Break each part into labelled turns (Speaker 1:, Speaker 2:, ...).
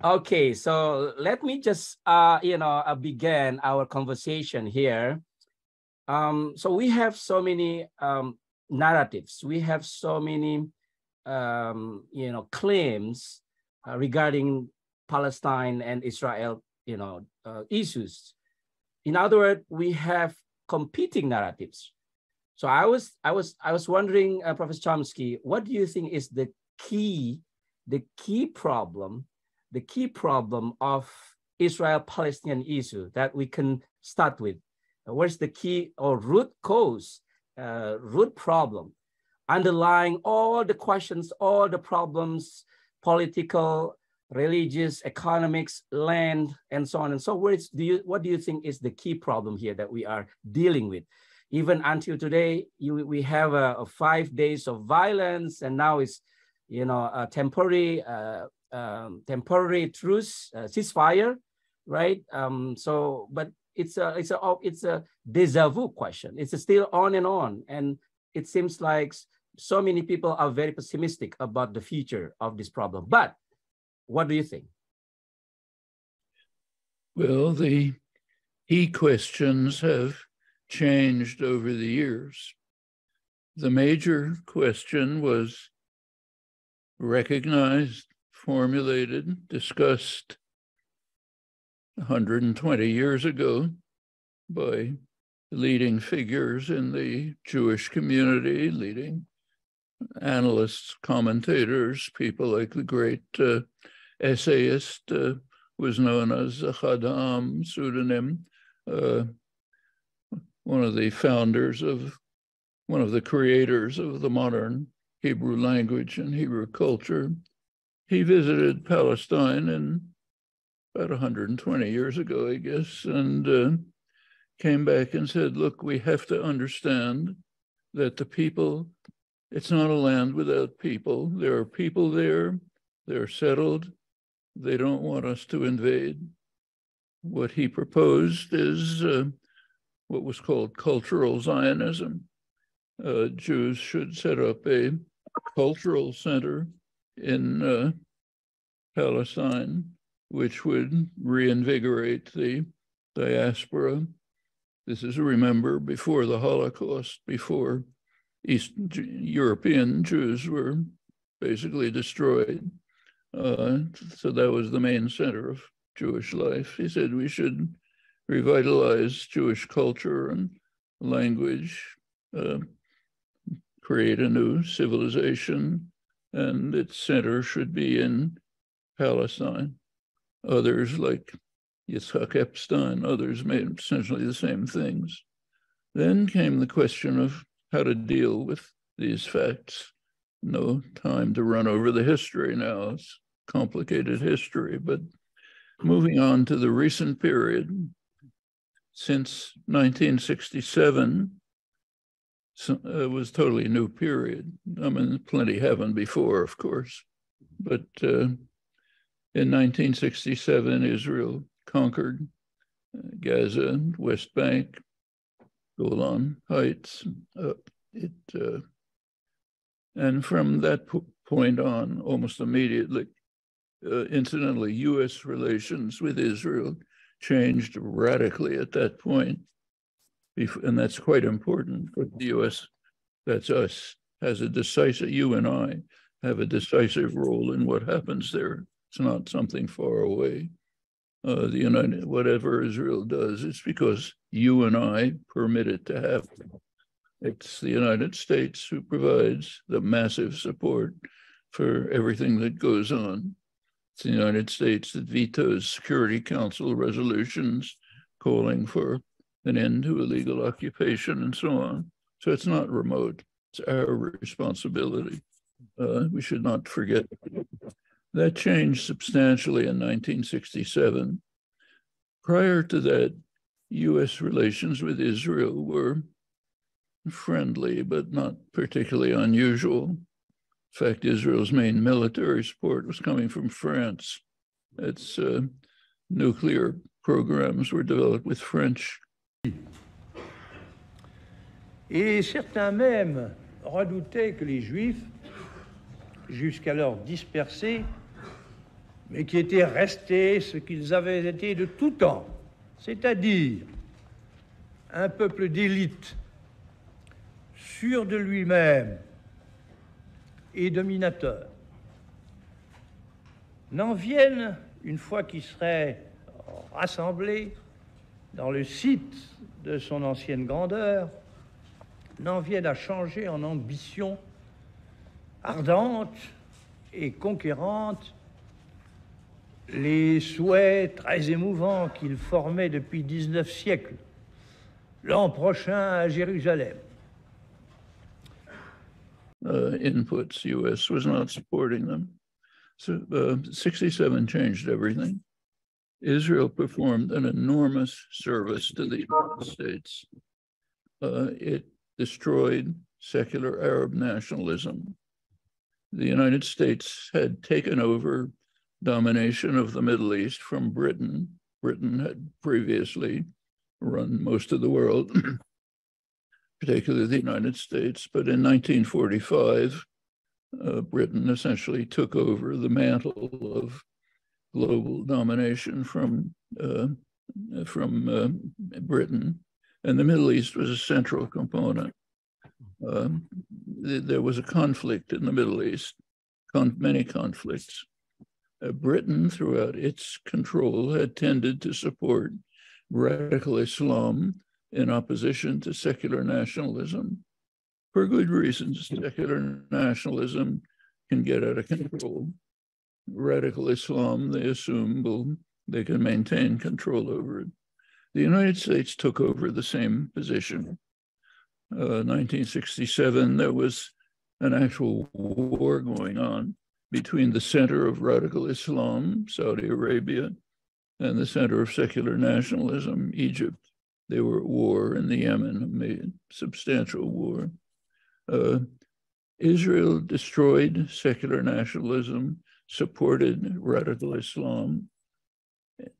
Speaker 1: Okay, so let me just begin our conversation here. So we have so many narratives. We have so many claims regarding Palestine and Israel issues. In other words, we have competing narratives. So I was wondering, Professor Chomsky, what do you think is the key problem of Israel-Palestinian issue that we can start with? Where's the key or root cause, root problem underlying all the questions, all the problems, political, religious, economics, land, and so on and so forth? What do you think is the key problem here that we are dealing with? Even until today, we have a 5 days of violence, and now it's a temporary truce, ceasefire, right? But it's a deja vu question. It's still on, and it seems like so many people are very pessimistic about the future of this problem. But what do you think?
Speaker 2: Well, the key questions have changed over the years. The major question was recognized, formulated, discussed 120 years ago by leading figures in the Jewish community, leading analysts, commentators, people like the great essayist was known as Chadam pseudonym, one of the creators of the modern Hebrew language and Hebrew culture. He visited Palestine about 120 years ago, I guess, and came back and said, look, we have to understand that the people, it's not a land without people. There are people there, they're settled, they don't want us to invade. What he proposed is what was called cultural Zionism. Jews should set up a cultural center in Palestine, which would reinvigorate the diaspora. This is, remember, before the Holocaust, before East European Jews were basically destroyed. So that was the main center of Jewish life. He said we should revitalize Jewish culture and language, create a new civilization, and its center should be in Palestine. Others, like Yitzhak Epstein, others made essentially the same things. Then came the question of how to deal with these facts. No time to run over the history now. It's complicated history, but moving on to the recent period, since 1967, it was totally a new period. I mean, plenty happened before, of course, but in 1967, Israel conquered Gaza, West Bank, Golan Heights. And from that point on, almost immediately, incidentally, U.S. relations with Israel changed radically at that point. And that's quite important for the U.S. That's us, has a decisive, you and I have a decisive role in what happens there. It's not something far away. Whatever Israel does, it's because you and I permit it to happen. It's the United States who provides the massive support for everything that goes on. It's the United States that vetoes Security Council resolutions calling for an end to illegal occupation and so on. So it's not remote. It's our responsibility. We should not forget. That changed substantially in 1967. Prior to that, U.S. relations with Israel were friendly, but not particularly unusual. In fact, Israel's main military support was coming from France. Its nuclear programs were developed with French.
Speaker 3: Et certains même redoutaient que les Juifs, jusqu'alors dispersés, mais qui étaient restés ce qu'ils avaient été de tout temps, c'est-à-dire un peuple d'élite, sûr de lui-même et dominateur, n'en viennent, une fois qu'ils seraient rassemblés dans le site de son ancienne grandeur, n'en viennent à changer en ambition ardente et conquérante les souhaits très émouvants qu'ils formaient depuis 19 siècles, l'an prochain à Jérusalem.
Speaker 2: Inputs, U.S. was not supporting them. So 67 changed everything. Israel performed an enormous service to the United States. It destroyed secular Arab nationalism. The United States had taken over domination of the Middle East from Britain. Britain had previously run most of the world, particularly the United States. But in 1945, Britain essentially took over the mantle of global domination from Britain, and the Middle East was a central component. There was a conflict in the Middle East, many conflicts. Britain, throughout its control, had tended to support radical Islam in opposition to secular nationalism. For good reasons, secular nationalism can get out of control. Radical Islam, they assume, they can maintain control over it. The United States took over the same position. 1967, there was an actual war going on between the center of radical Islam, Saudi Arabia, and the center of secular nationalism, Egypt. They were at war in the Yemen, a substantial war. Israel destroyed secular nationalism, supported radical Islam,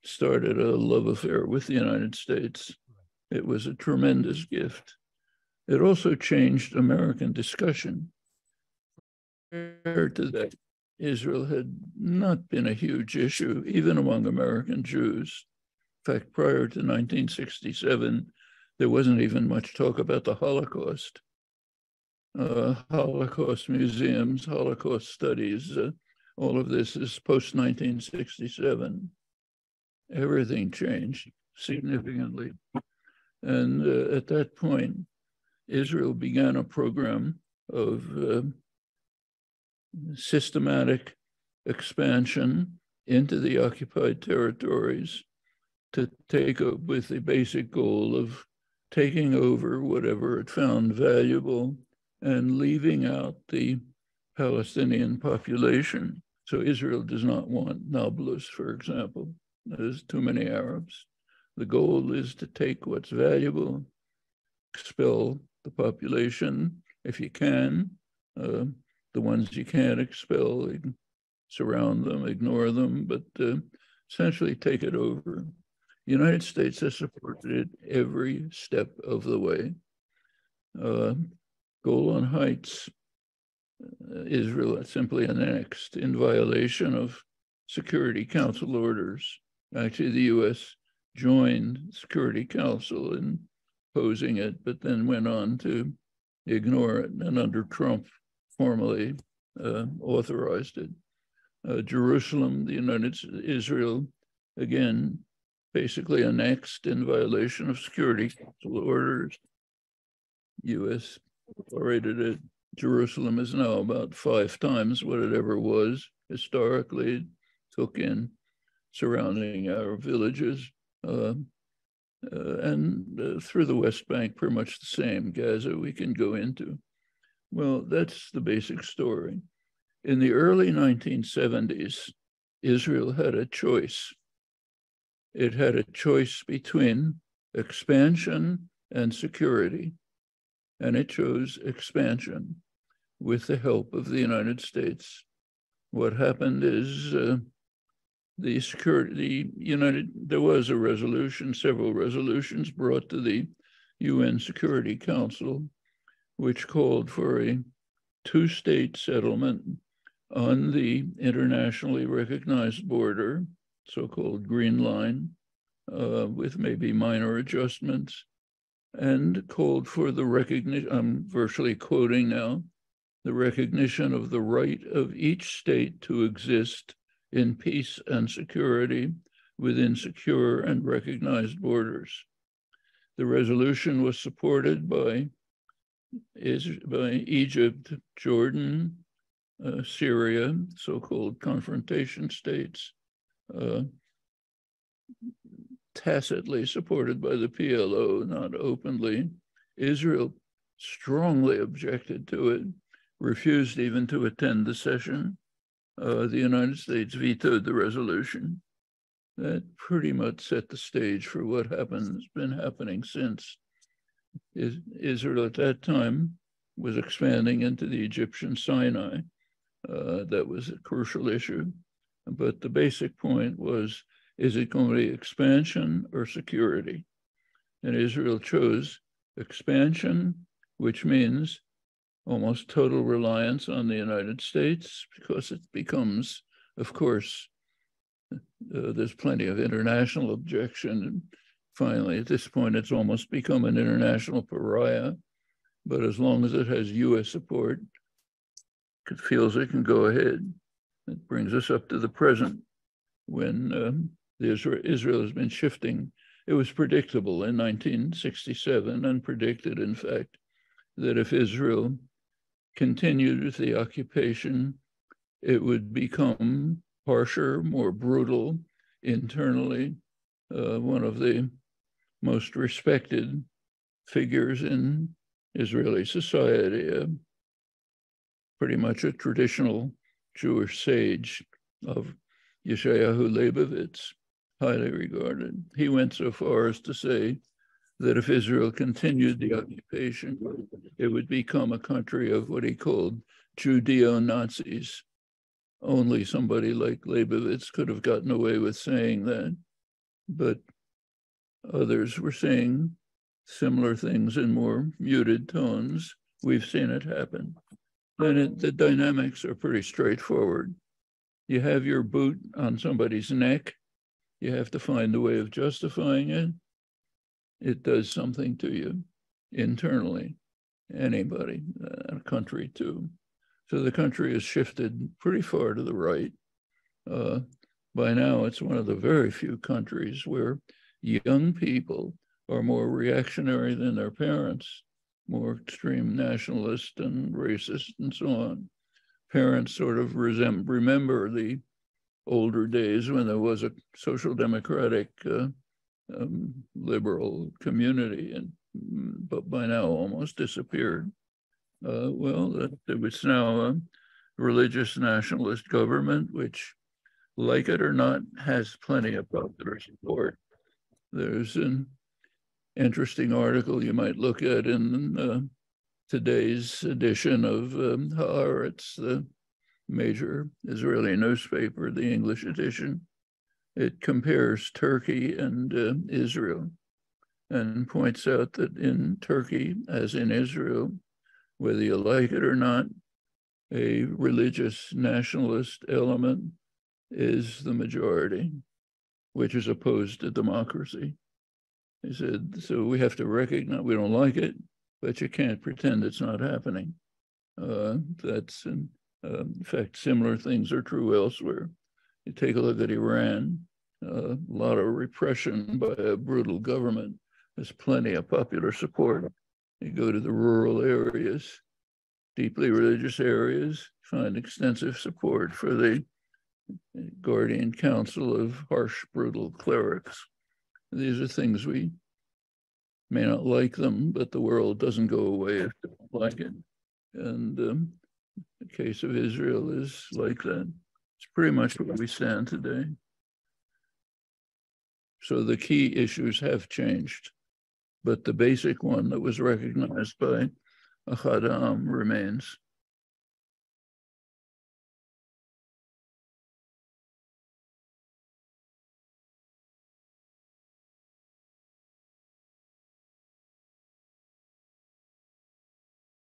Speaker 2: started a love affair with the United States. It was a tremendous gift. It also changed American discussion. Prior to that, Israel had not been a huge issue, even among American Jews. In fact, prior to 1967, there wasn't even much talk about the Holocaust. Holocaust museums, Holocaust studies, all of this is post-1967. Everything changed significantly. And at that point, Israel began a program of systematic expansion into the occupied territories to take up with the basic goal of taking over whatever it found valuable and leaving out the Palestinian population. So Israel does not want Nablus, for example. There's too many Arabs. The goal is to take what's valuable, expel the population if you can. The ones you can't expel, surround them, ignore them, but essentially take it over. The United States has supported it every step of the way. Golan Heights, Israel simply annexed in violation of Security Council orders. Actually, the U.S. joined Security Council in opposing it, but then went on to ignore it, and under Trump formally authorized it. Jerusalem, Israel, again, basically annexed in violation of Security Council orders. U.S. tolerated it. Jerusalem is now about 5 times what it ever was. Historically, it took in surrounding our villages, and through the West Bank, pretty much the same. Gaza we can go into. Well, that's the basic story. In the early 1970s, Israel had a choice. It had a choice between expansion and security, and it chose expansion with the help of the United States. What happened is there was a resolution, several resolutions brought to the UN Security Council, which called for a 2-state settlement on the internationally recognized border, so-called Green Line, with maybe minor adjustments, and called for the recognition, I'm virtually quoting now, the recognition of the right of each state to exist in peace and security within secure and recognized borders. The resolution was supported by Egypt, Jordan, Syria, so-called confrontation states, tacitly supported by the PLO, not openly. Israel strongly objected to it, refused even to attend the session. The United States vetoed the resolution. That pretty much set the stage for what has been happening since. Israel at that time was expanding into the Egyptian Sinai. That was a crucial issue. But the basic point was, is it going to be expansion or security? And Israel chose expansion, which means almost total reliance on the United States, because it becomes, of course, there's plenty of international objection. And finally, at this point, it's almost become an international pariah. But as long as it has US support, it feels it can go ahead. It brings us up to the present, when Israel has been shifting. It was predictable in 1967, and predicted, in fact, that if Israel continued with the occupation, it would become harsher, more brutal internally. One of the most respected figures in Israeli society, pretty much a traditional Jewish sage of Yeshayahu Leibovitz, highly regarded. He went so far as to say that if Israel continued the occupation, it would become a country of what he called Judeo-Nazis. Only somebody like Leibovitz could have gotten away with saying that, but others were saying similar things in more muted tones. We've seen it happen. Then the dynamics are pretty straightforward. You have your boot on somebody's neck. You have to find a way of justifying it. It does something to you internally, anybody, a country too. So the country has shifted pretty far to the right. By now, it's one of the very few countries where young people are more reactionary than their parents, more extreme nationalist and racist and so on. Parents sort of remember the older days when there was a social democratic liberal community, but by now almost disappeared. It's now a religious nationalist government, which, like it or not, has plenty of popular support. There's an interesting article you might look at in today's edition of Haaretz, the major Israeli newspaper, the English edition. It compares Turkey and Israel, and points out that in Turkey, as in Israel, whether you like it or not, a religious nationalist element is the majority, which is opposed to democracy. He said, so we have to recognize, we don't like it, but you can't pretend it's not happening. In fact, similar things are true elsewhere. You take a look at Iran, a lot of repression by a brutal government. There's plenty of popular support. You go to the rural areas, deeply religious areas, find extensive support for the guardian council of harsh, brutal clerics. These are things we may not like them, but the world doesn't go away if they don't like it. And the case of Israel is like that. It's pretty much where we stand today. So the key issues have changed, but the basic one that was recognized by Ahad Ha'am remains.